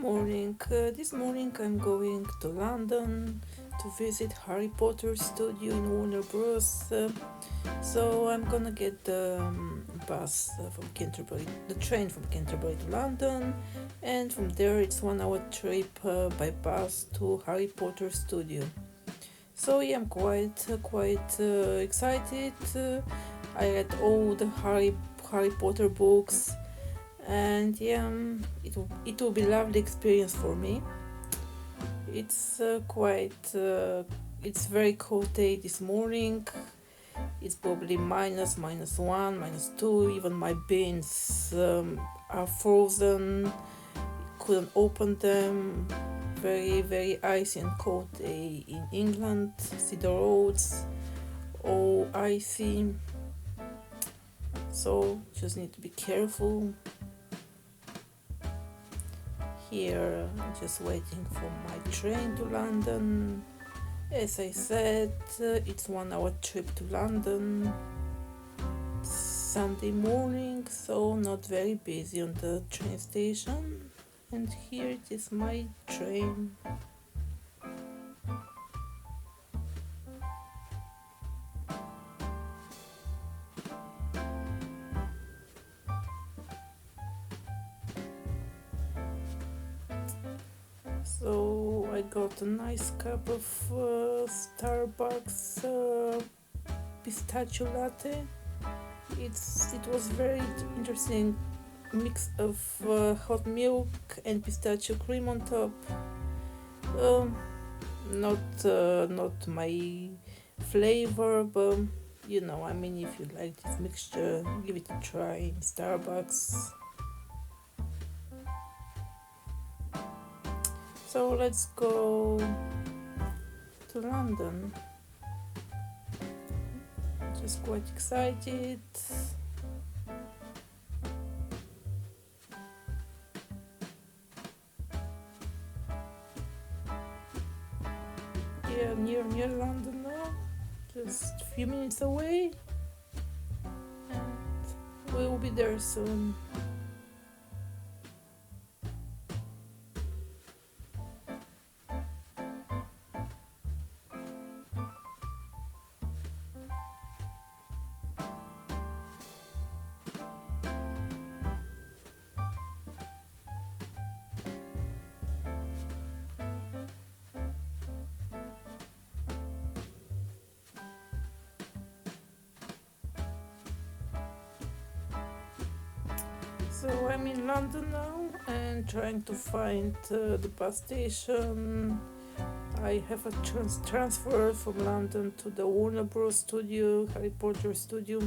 morning. This morning I'm going to London to visit Harry Potter studio in Warner Bros. So I'm gonna get the bus from Canterbury, the train from Canterbury to London, and from there it's 1 hour trip by bus to Harry Potter studio. So yeah, I'm quite excited. I read all the Harry Potter books, and yeah, it will be lovely experience for me. It's it's very cold day this morning. It's probably minus 1, -2. Even my beans are frozen. Couldn't open them. Very icy and cold day in England. See the roads all icy. So just need to be careful. Here, I'm just waiting for my train to London. As I said, it's 1 hour trip to London. Sunday morning, so not very busy on the train station. And here it is my train. So I got a nice cup of Starbucks pistachio latte. It was very interesting mix of hot milk and pistachio cream on top. Um, not my flavor, but I mean, if you like this mixture, give it a try. Starbucks. So let's go to London. Just quite excited. Yeah, near London now. Just a few minutes away, and we will be there soon. So I'm in London now and trying to find the bus station. I have a transfer from London to the Warner Bros. Studio, Harry Potter studio.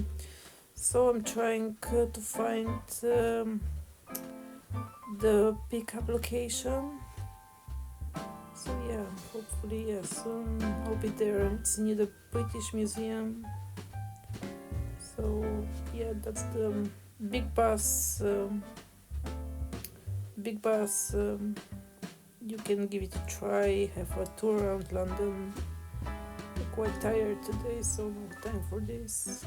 So I'm trying to find the pickup location. So yeah, hopefully soon I'll be there. It's near the British Museum. So yeah, that's the big bus. You can give it a try. Have a tour around London. I'm quite tired today, so no time for this.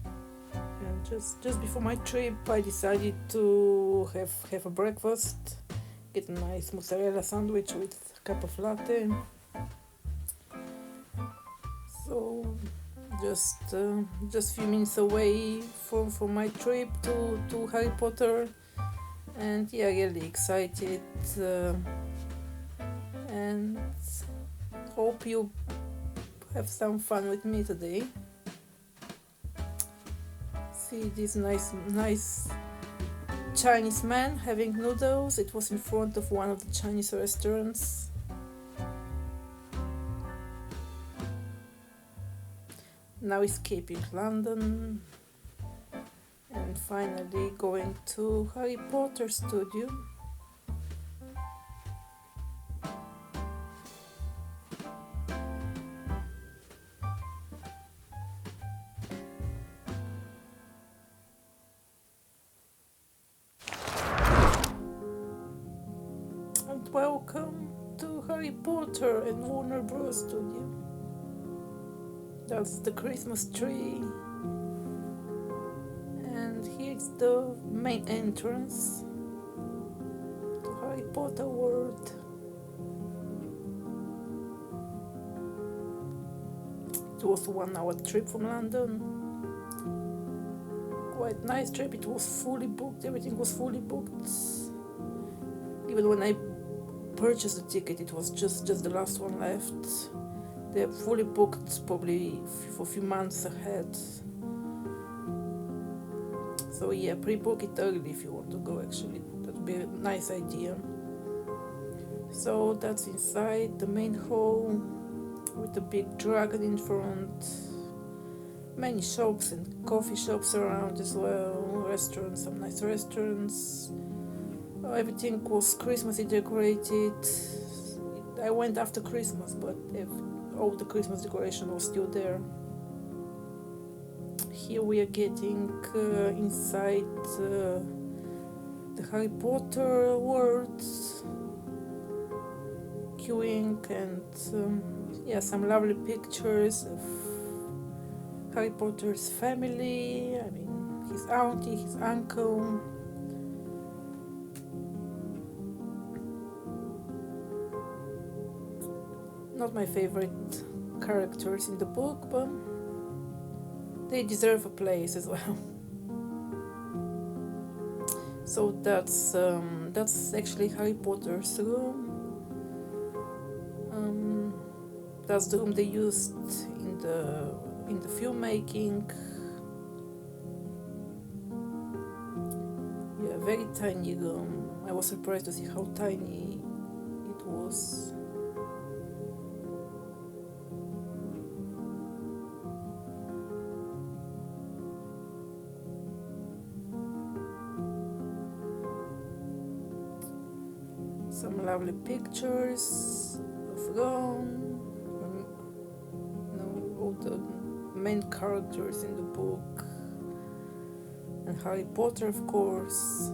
And just before my trip, I decided to have a breakfast. Get a nice mozzarella sandwich with a cup of latte. So just few minutes away from my trip to Harry Potter, and yeah, really excited, and hope you have some fun with me today. See this nice Chinese man having noodles. It was in front of one of the Chinese restaurants. Now escaping London and finally going to Harry Potter studio. And welcome to Harry Potter and Warner Bros. Studio. That's the Christmas tree. And here's the main entrance. Harry Potter world. It was a 1 hour trip from London. Quite nice trip. It was fully booked. Everything was fully booked. Even when I purchased the ticket, it was just the last one left. They're fully booked probably for a few months ahead. So yeah, pre-book it early if you want to go, actually. That would be a nice idea. So that's inside the main hall with the big dragon in front. Many shops and coffee shops around as well. Restaurants, some nice restaurants. Everything was Christmassy decorated. I went after Christmas, but all the Christmas decoration was still there. Here we are getting inside the Harry Potter world, queuing, and some lovely pictures of Harry Potter's family. I mean, his auntie, his uncle. Not my favorite characters in the book, but they deserve a place as well. So that's actually Harry Potter's room. That's the room they used in the filmmaking. Yeah, very tiny room. I was surprised to see how tiny it was. Some lovely pictures of Ron, all the main characters in the book, and Harry Potter, of course.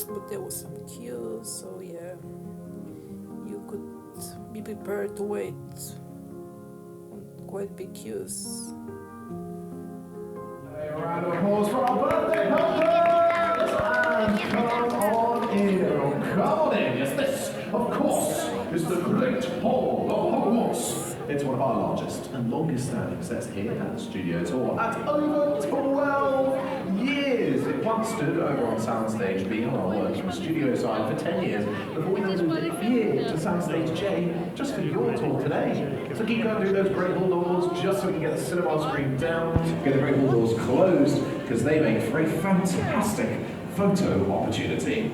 But there was some queues, so yeah, you could be prepared to wait on quite big queues. A round of applause for our birthday pumpkins! And come on in, yes, this, of course, is the Great Hall of Hogwarts. It's one of our largest and longest standing sets here at the Studio Tour at over 12 years. It once stood over on Soundstage B on our works from studio side for 10 years before we moved it here to Soundstage J just for your tour today. So keep going through those Great Hall doors just so we can get the cinema screen down, get the Great Hall doors closed because they make for a fantastic photo opportunity.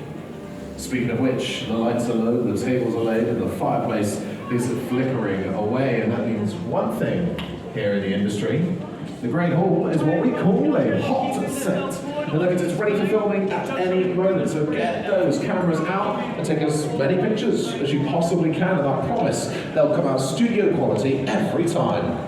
Speaking of which, the lights are low, the tables are laid, and the fireplace is flickering away, and that means one thing here in the industry. The Great Hall is what we call a hot set. And look, it's ready for filming at any moment, so get those cameras out and take as many pictures as you possibly can, and I promise they'll come out studio quality every time.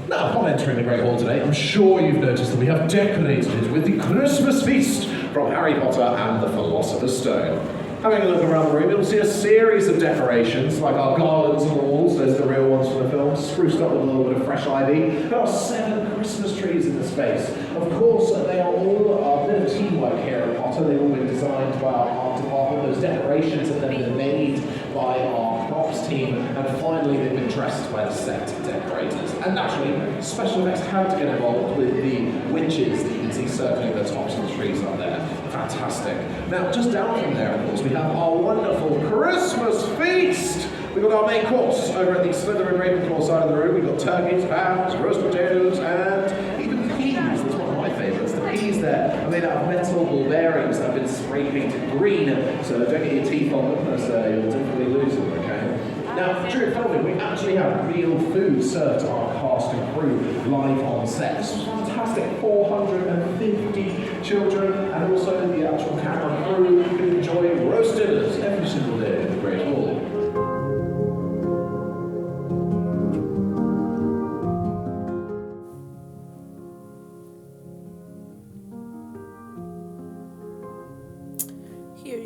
Now, upon entering the Great Hall today, I'm sure you've noticed that we have decorated it with the Christmas feast from Harry Potter and the Philosopher's Stone. Having a look around the room, you'll see a series of decorations, like our garlands on the walls, those are the real ones from the film, spruced up with a little bit of fresh ivy. There are 7 Christmas trees in the space. Of course, they are all a bit of teamwork here at Potter. They've all been designed by our art department. Those decorations have then been made by our props team, and finally they've been dressed by the set decorators. And naturally, special effects had to get involved with the witches that you can see circling the tops of the trees up there. Fantastic. Now, just down from there, of course, we have our wonderful Christmas feast. We've got our main course over at the Slytherin Ravenclaw side of the room. We've got turkeys, hams, roast potatoes, and even peas. That's one of my favourites. The peas there are made out of metal ball bearings that have been spray painted green, so don't get your teeth on them, as you'll definitely lose them, okay? Now, during filming, we actually have real food served to our cast and crew live on set. This was fantastic. 450 children, and also the actual camera crew can enjoy roast dinners every single day in the Great Hall.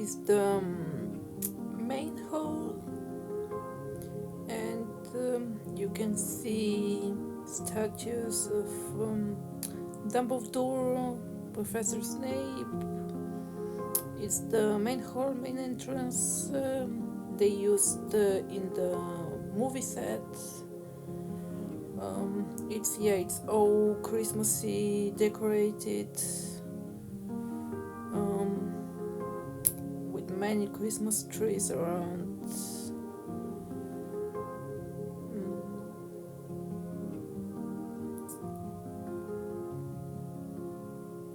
is the main hall, and you can see statues of Dumbledore, Professor Snape. It's the main hall, main entrance. They used in the movie set. It's all Christmassy, decorated, with many Christmas trees around.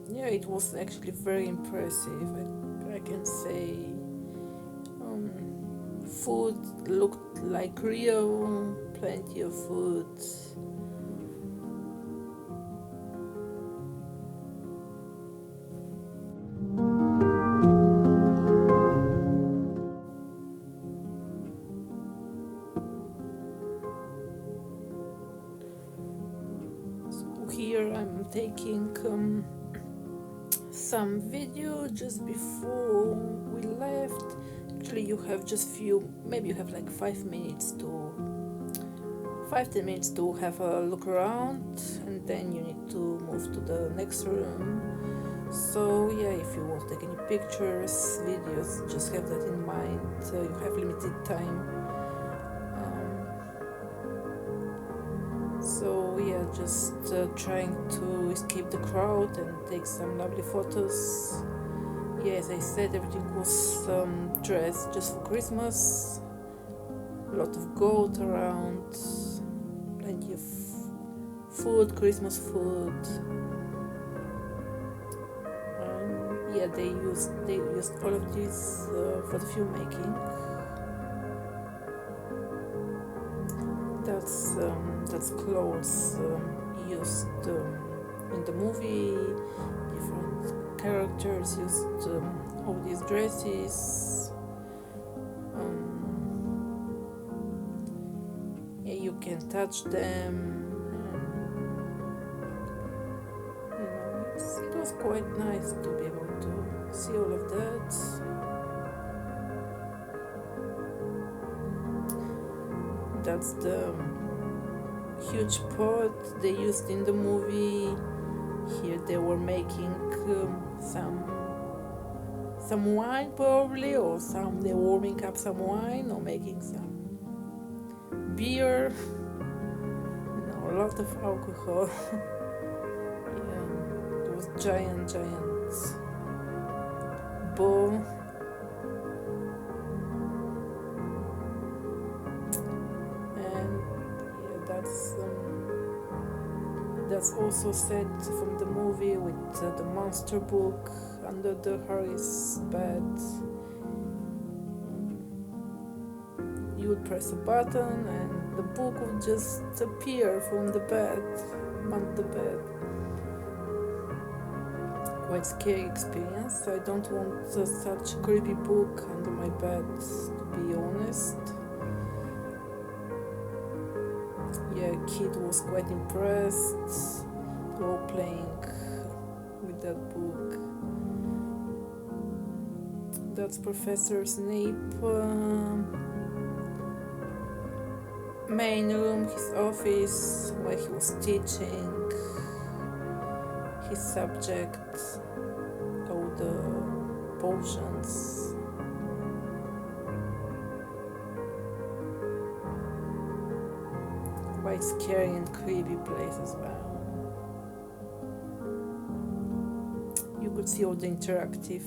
Yeah, it was actually very impressive, I can say. Food looked like real, plenty of food. So here I'm taking some video just before we left. Actually, you have just maybe you have like 5 minutes to 5-10 minutes to have a look around, and then you need to move to the next room. So yeah, if you want to take any pictures, videos, just have that in mind. You have limited time. So yeah, just trying to escape the crowd and take some lovely photos. Yeah, as I said, everything was dressed just for Christmas. A lot of gold around, plenty of food, Christmas food. Yeah, they used all of this for the filmmaking. That's clothes used in the movie. Different characters used all these dresses. Yeah, you can touch them. It was quite nice to be able to see all of that. That's the huge pot they used in the movie. Here they were making some wine probably, or they're warming up some wine or making some beer. A lot of alcohol. Yeah, it was giant bowl. That's also set from the movie with the monster book under the Harry's bed. You would press a button and the book would just appear from the bed, under the bed. Quite scary experience. I don't want such a creepy book under my bed, to be honest. Yeah, kid was quite impressed. They were playing with that book. That's Professor Snape. Main room, his office, where he was teaching his subject, all the potions. Quite scary and creepy place as well. You could see all the interactive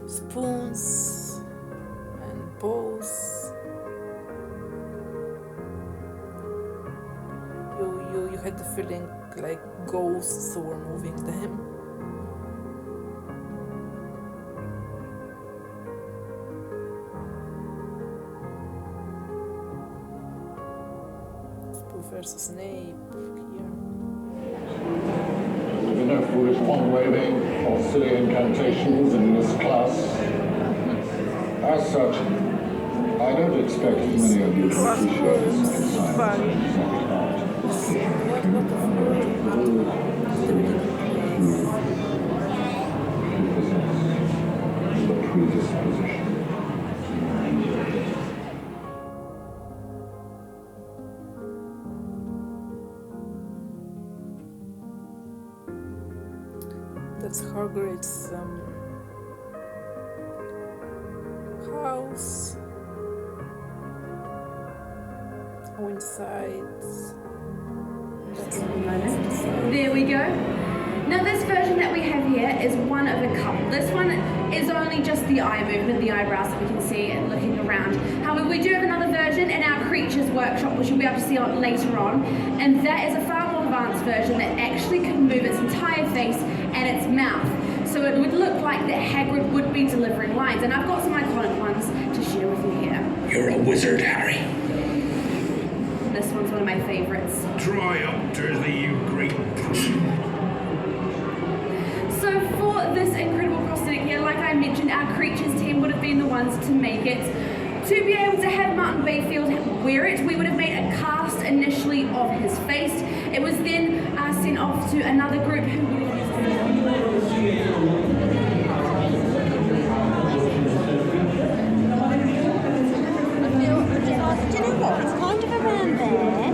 spoons and bowls. You had the feeling like ghosts were moving them. Professor Snape here. There'll be no foolish wand-waving or silly incantations in this class. As such, I don't expect many of you to appreciate the second science and second art. That's Hagrid's house. Oh, inside. That's so nice inside. There we go. Now this version that we have here is one of a couple. This one is only just the eye movement, the eyebrows that we can see looking around. However, we do have another version in our Creatures workshop, which you'll be able to see on later on, and that is a far more advanced version that actually can move its entire face and its mouth. So it would look like that Hagrid would be delivering lines, and I've got some iconic ones to share with you here. You're a wizard, Harry. This one's one of my favourites. Dry up, Dursley, you great... So for this incredible prosthetic here, like I mentioned, our Creatures team would have been the ones to make it. To be able to have Martin Bayfield wear it, we would have made a cast initially of his face. It was then sent off to another group who would have used Do you know what? It's kind of around there.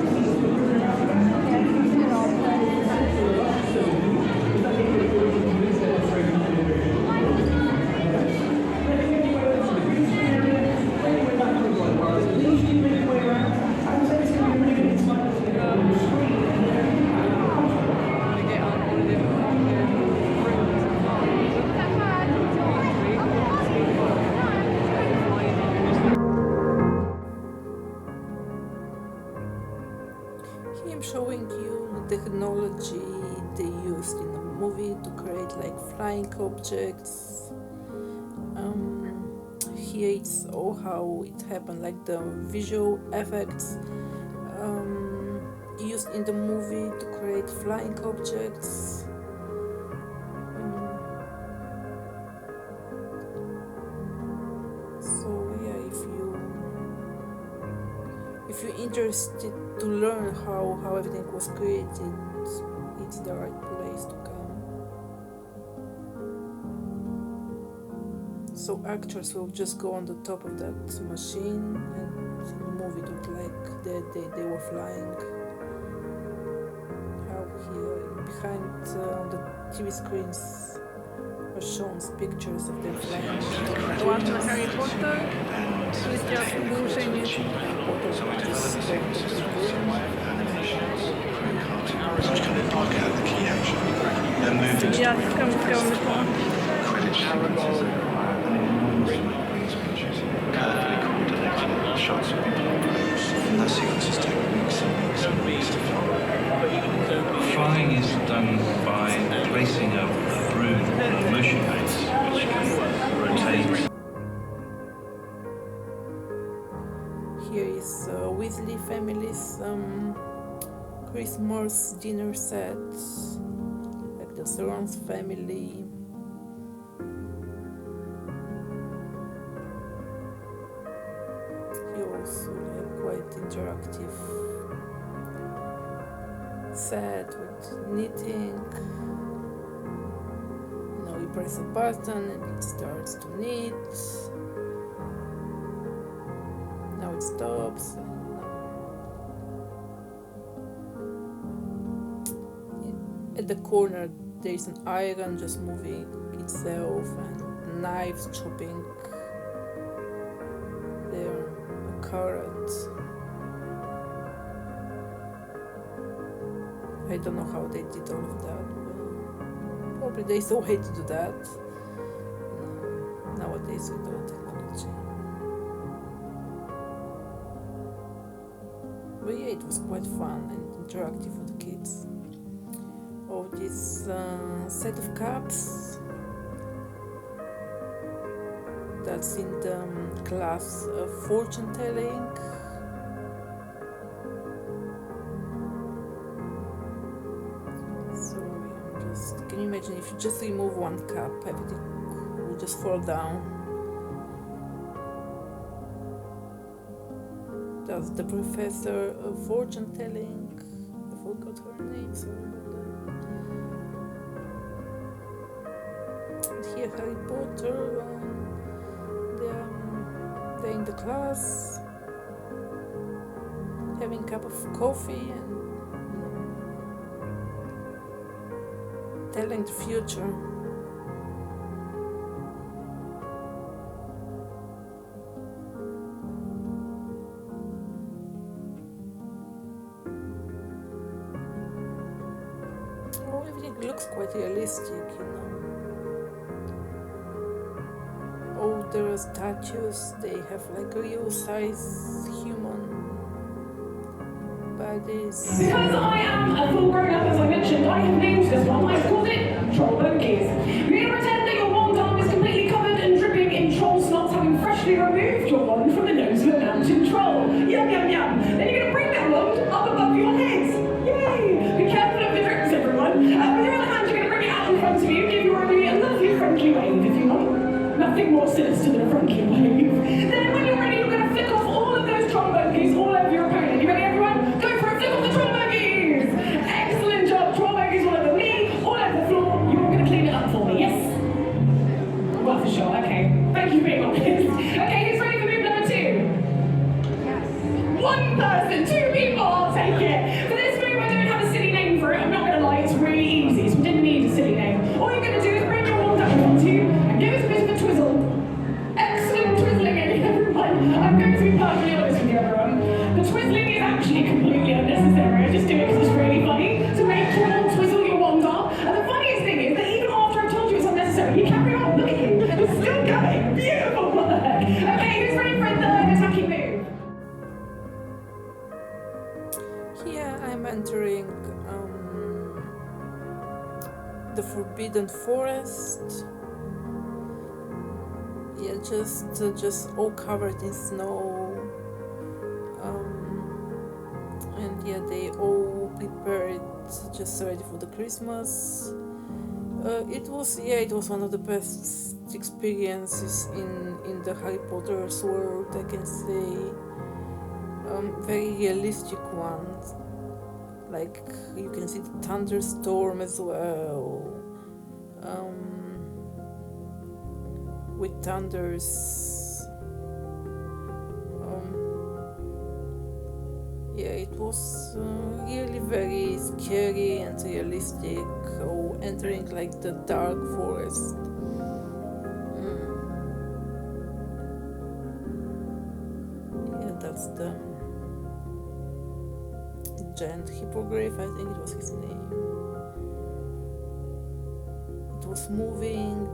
Here I'm showing you the technology they used in the movie to create like flying objects. Here it's all how it happened, like the visual effects used in the movie to create flying objects. So yeah, if you're interested to learn how everything was created, it's the right place to come. So actors will just go on the top of that machine and in the movie it looked like they were flying. How here behind the TV screens are shown pictures of them flying. Ładny Harry Potter, Krystian Włóczenie. Ja tylko Flying is done by placing a broom on a motion base which can rotate. Here is Weasley family's Christmas dinner set, like the Surrounds family. Here also like quite interactive set with knitting. Now you press a button and it starts to knit. Now it stops. At the corner there is an iron just moving itself and knives chopping there, a carrot. I don't know how they did all of that, but probably they saw how to do that nowadays with all technology. But yeah, it was quite fun and interactive for the kids. Oh, this set of cups that's in the class of fortune telling. So can you imagine if you just remove one cup, everything will just fall down. That's the professor of fortune telling. I forgot her name, sorry about that. And here Harry Potter, they're in the class having a cup of coffee and telling the future. Oh, everything looks quite realistic, you know. Oh, there are statues, they have like real size human bodies. Because I am a full grown up, as I mentioned, I have named this one. I've called it Troll Bogies. You're going to pretend that your wand arm is completely covered and dripping in troll snots, having freshly removed your wand from the nose of a mountain troll. Yum, yum, yum. Then you're going to bring that wand up above your heads. Yay! Be careful of the drips, everyone. With your other hand, you're going to bring it out in front of you, give your enemy a lovely friendly wave if you want. Nothing more sinister than a friendly wave. Then when you're ready, you're going to flick off all of those troll bogies all over your opponent. You ready, everyone? Go for it, flick off the troll bogies! Excellent job. Troll bogies all over me, all over the floor. You're going to clean it up for me, yes? Well, for sure, okay. Thank you for being honest. Okay, who's ready for move number 2? Yes. One person, 2 people, I'll take it. For this move, I don't have a silly name for it. I'm not going to lie, it's really easy, so we didn't need a silly name. All you're going to do is bring your wand up in front of you and give us a bit of a twizzle. Excellent twizzling, everyone. I'm going to be perfectly honest with you, everyone. The twizzling is actually completely unnecessary. I just do it because it's really funny to make your wand twizzle your wand arm. And the funniest thing is that even after I've told you it's unnecessary, you carry on. Look at you. It's still going. Beautiful work. Okay, who's ready for a third attacking move? Here I'm entering the Forbidden Forest. Yeah, just all covered in snow. And yeah, they all prepared, just ready for the Christmas. It was one of the best experiences in the Harry Potter's world, I can say. Very realistic ones. Like you can see the thunderstorm as well. With thunders. Yeah, it was really very scary and realistic. Oh, entering like the dark forest. Yeah, that's the giant hippogriff, I think it was his name. It was moving,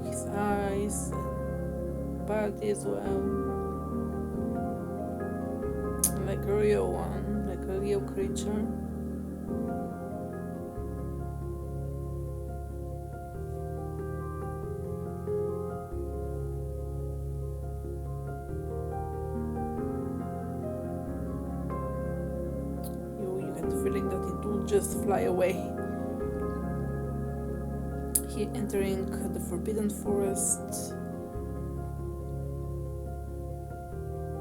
his eyes and body as well. Like a real one, like a real creature. You get the feeling that it will just fly away. He entering the Forbidden Forest.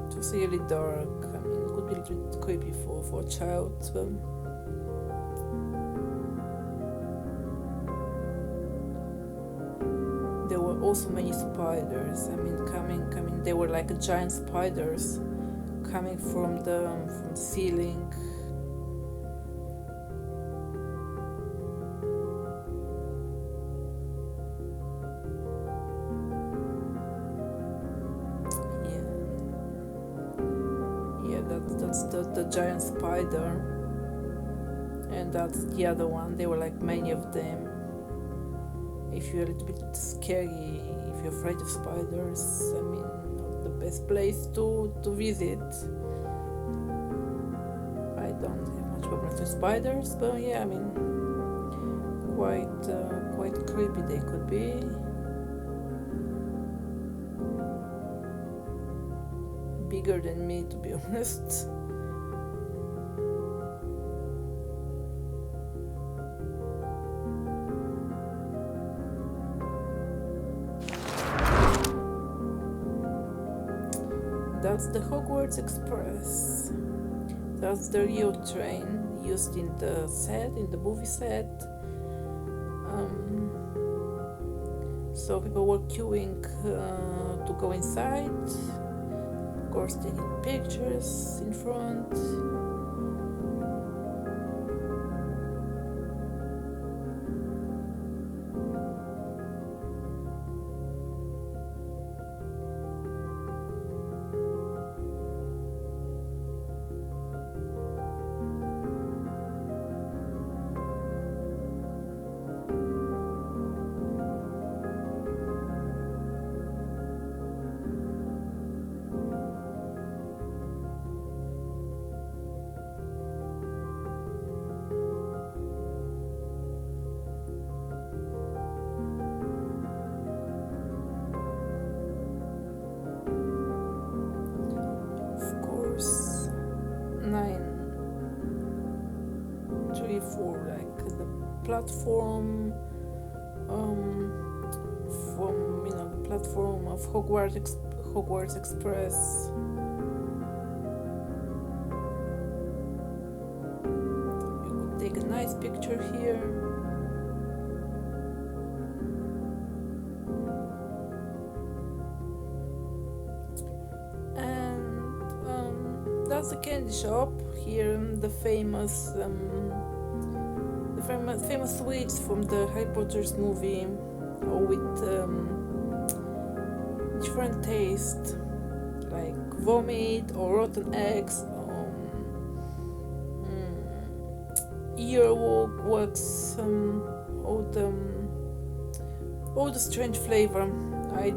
It was really dark. I mean, it could be a little bit creepy for a child. There were also many spiders. I mean, coming. They were like giant spiders coming from the ceiling. That's the giant spider, and that's the other one. There were like many of them. If you're a little bit scary, if you're afraid of spiders, I mean, not the best place to visit. I don't have much problems with spiders, but yeah, I mean, quite creepy they could be. Bigger than me, to be honest. That's the Hogwarts Express. That's the real train used in the movie set. So people were queuing to go inside. Of course, taking pictures in front. factory for like the platform, from the platform of Hogwarts Express. You could take a nice picture here. That's the candy shop here. The famous sweets from the Harry Potter's movie, with different taste, like vomit or rotten eggs, earwax, all the strange flavor. I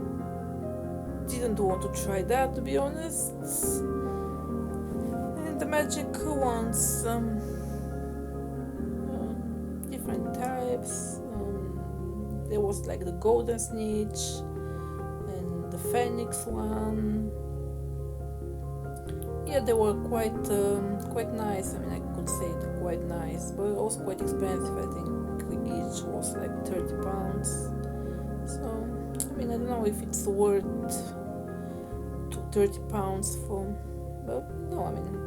didn't want to try that, to be honest. The magic wands, different types. There was like the golden snitch and the phoenix one. Yeah, they were quite nice. I mean, I could say it quite nice, but also quite expensive. I think each was like £30. So I mean, I don't know if it's worth £30 for, but no, I mean.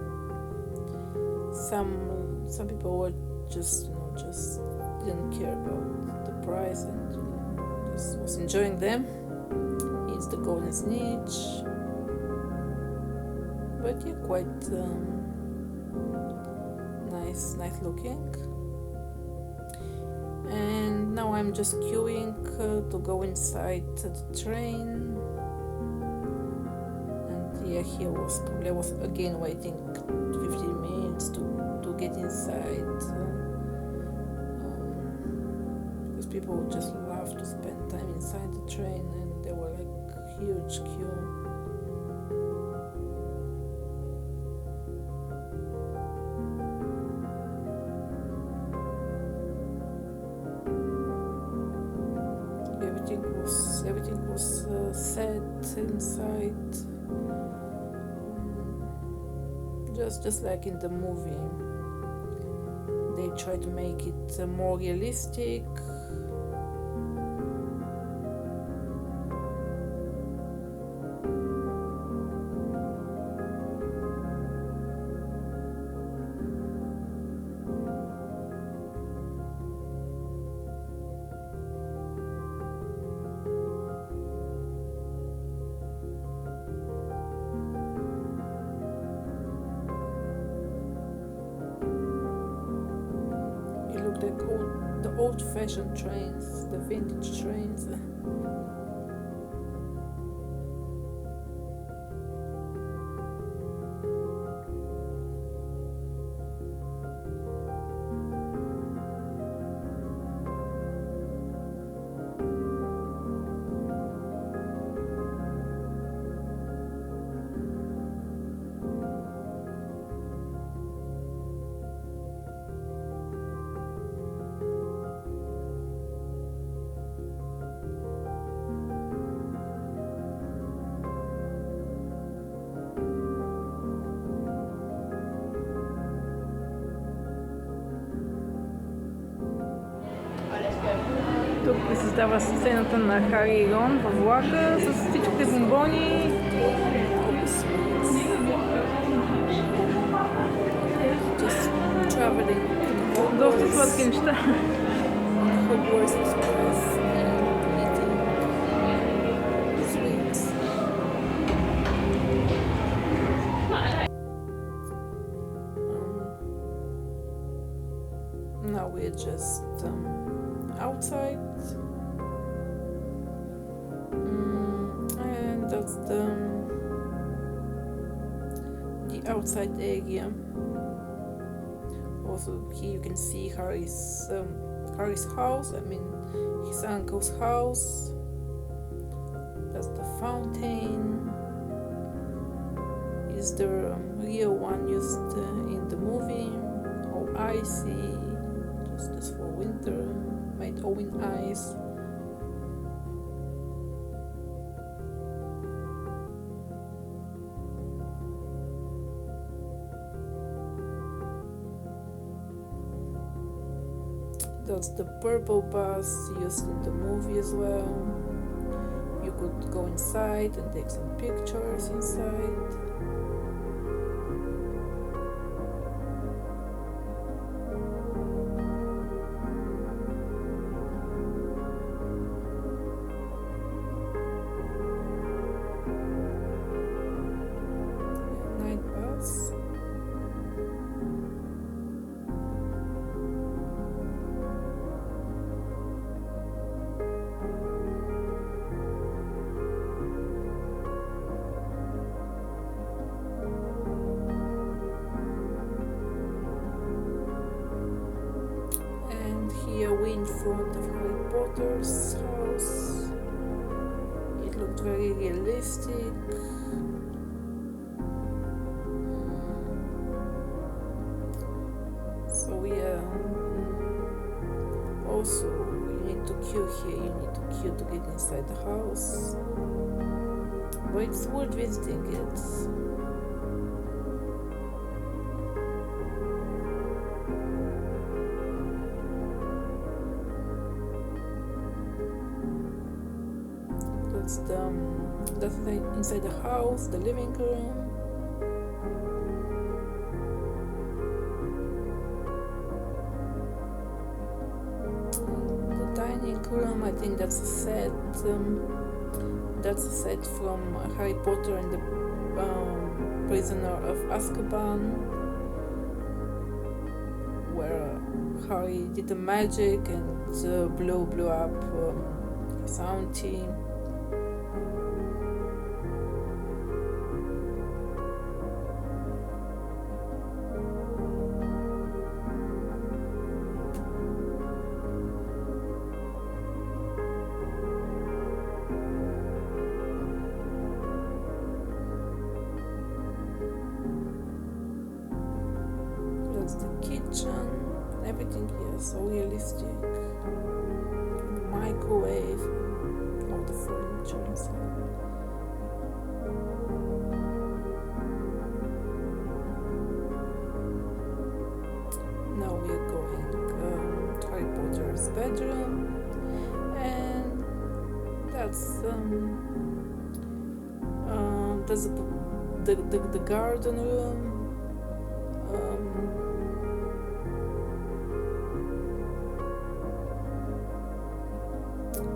Some people were just didn't care about the price and just was enjoying them. It's the golden snitch, but yeah, quite nice looking. And now I'm just queuing to go inside the train. And yeah, I was again waiting 15 minutes to get inside, because people just love to spend time inside the train, and there were like huge queue. Everything was set inside, just like in the movie. They try to make it more realistic. Like the old-fashioned trains, the vintage trains. Тук се създава сцената на Хари и Рон във влака с всичките бомбони. Доста сладки неща. Now we're just outside, and that's the outside area. Also here you can see Harry's house, I mean his uncle's house. That's the fountain. Is the real one used in the movie, all icy, just for winter, made all in ice. That's the purple bus used in the movie as well. You could go inside and take some pictures inside. Night bus. Here we in front of Harry Potter's house. It looked very realistic. So yeah. Also, you need to queue here. You need to queue to get inside the house. But it's worth visiting it. That's inside the house, the living room. The dining room, I think that's a set. That's a set from Harry Potter and the Prisoner of Azkaban, where Harry did the magic and blew up his auntie. That's the kitchen, everything here is so realistic. And the microwave, all the furniture inside. Now we're going to Harry Potter's bedroom, and that's the garden room.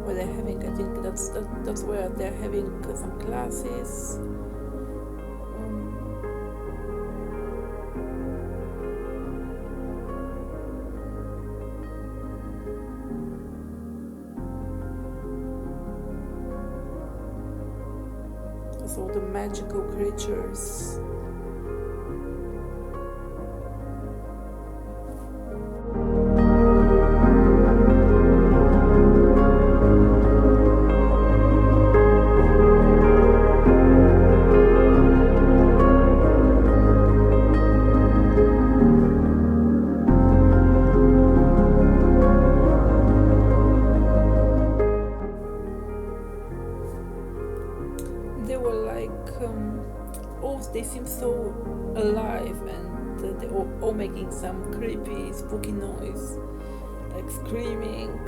Where they're having, I think that's where they're having some classes. That's all the magical creatures. They were like, they seem so alive, and they were all making some creepy, spooky noise, like screaming.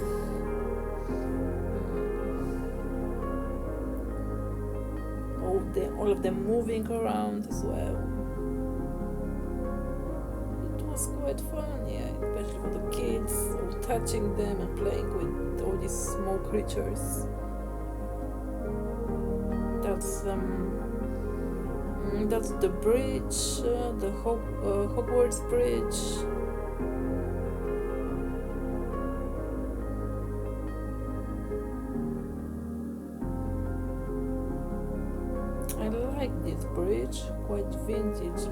All of them moving around as well. It was quite fun, yeah, especially for the kids, all touching them and playing with all these small creatures. That's the bridge, the Hogwarts bridge. I like this bridge, quite vintage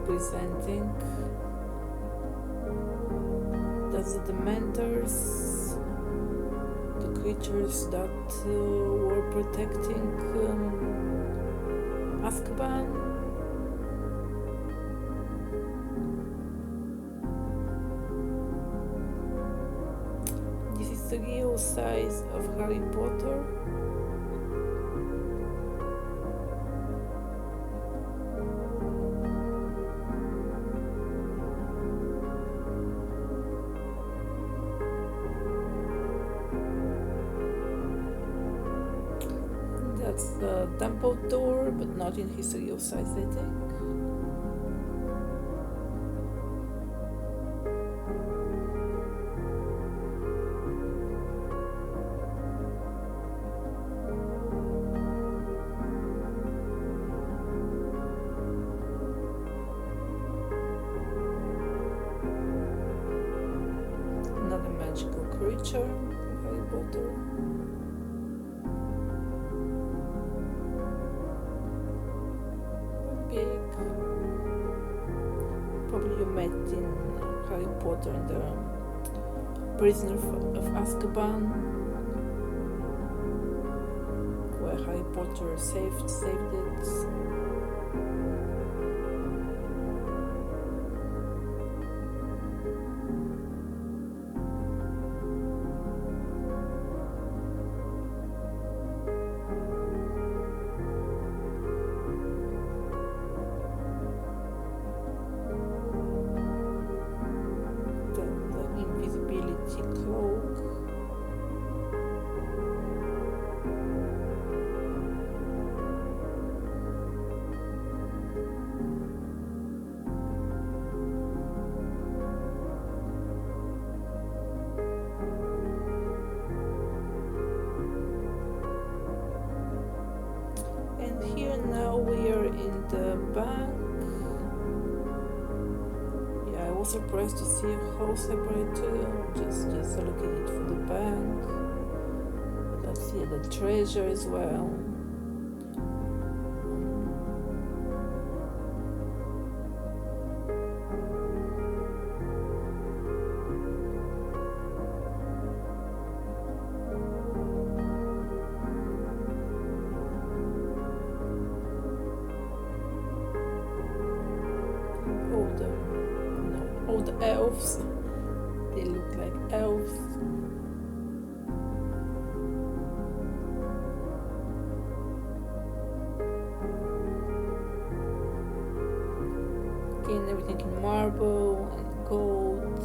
presenting. That's the Dementors, the creatures that were protecting Azkaban. This is the real size of Harry Potter. the temple tour, but not in history of science, I think. Another magical creature from Harry Potter. Big. Probably you met in Harry Potter in the Prisoner of Azkaban, where Harry Potter saved it. The invisibility cloak. And here now we are in the bank. Yeah, I was surprised to see how separate, just looking it for the bank. Let's see the treasure as well. All the elves. They look like elves. Again, everything in marble and gold.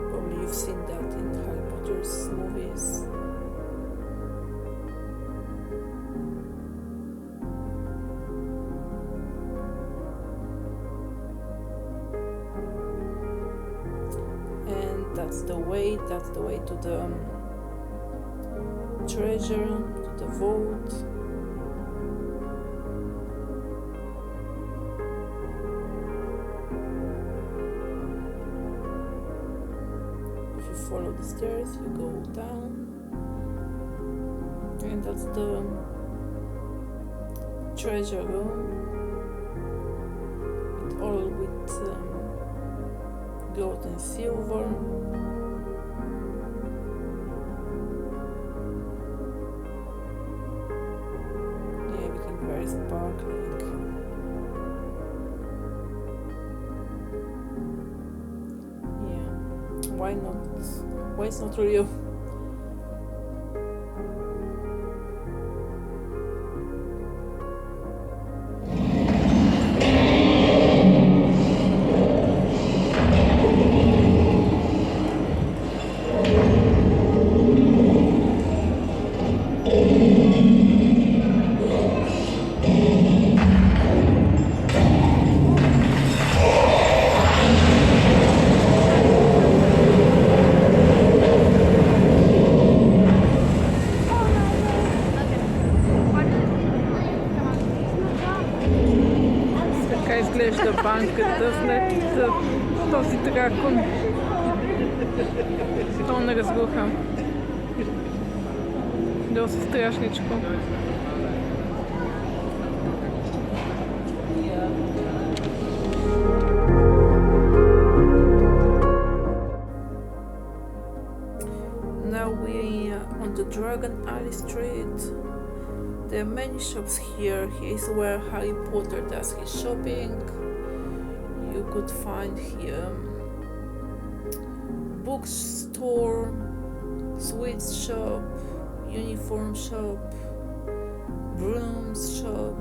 Probably you've seen that in Harry Potter's movies. That's the way to the treasure, to the vault. If you follow the stairs, you go down, and that's the treasure room. It all with gold and silver. Very sparkling. Yeah, why not? Why it's not real? Изглежда банката след този дракон. Пълна разруха. Доста страшничко. Now we are on the Dragon Alley Street. There are many shops here. Here's where Harry Potter does his shopping. You could find here bookstore, sweets shop, uniform shop, brooms shop,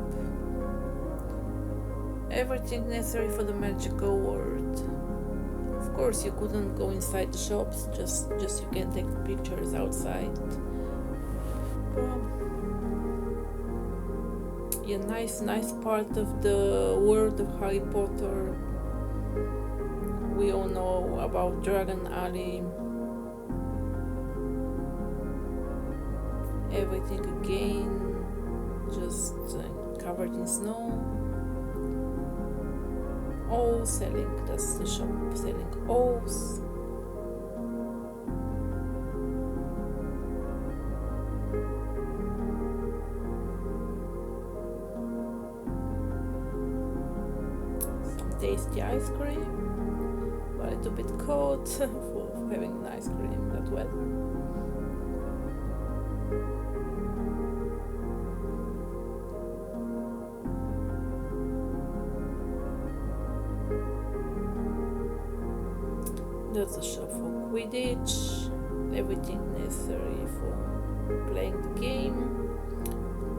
everything necessary for the magical world. Of Of course, you couldn't go inside the shops, just you can take pictures outside. Yeah, nice part of the world of Harry Potter. We all know about Dragon Alley. Everything again, just covered in snow. All selling, that's the shop selling owls. Some tasty ice cream, but a little bit cold for having an ice cream in that weather. That's a shop for Quidditch, everything necessary for playing the game.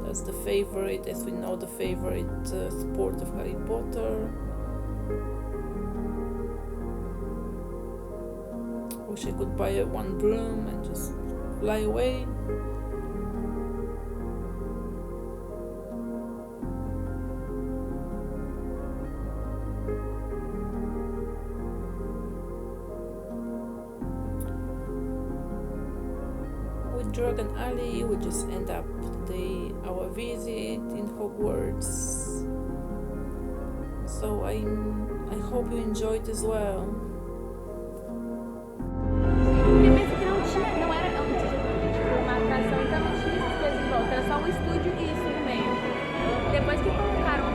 That's the favorite, as we know, the favorite sport of Harry Potter. Wish I could buy one broom and just fly away. Dragon Alley, we just end up our visit in Hogwarts. So I hope you enjoyed as well. Eu penso que não era antes, tipo, uma atração, então não tinha essas coisas em volta, era só um estúdio e isso no meio. Depois que colocaram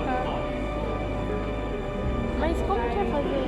rampa. Mas como que ia fazer?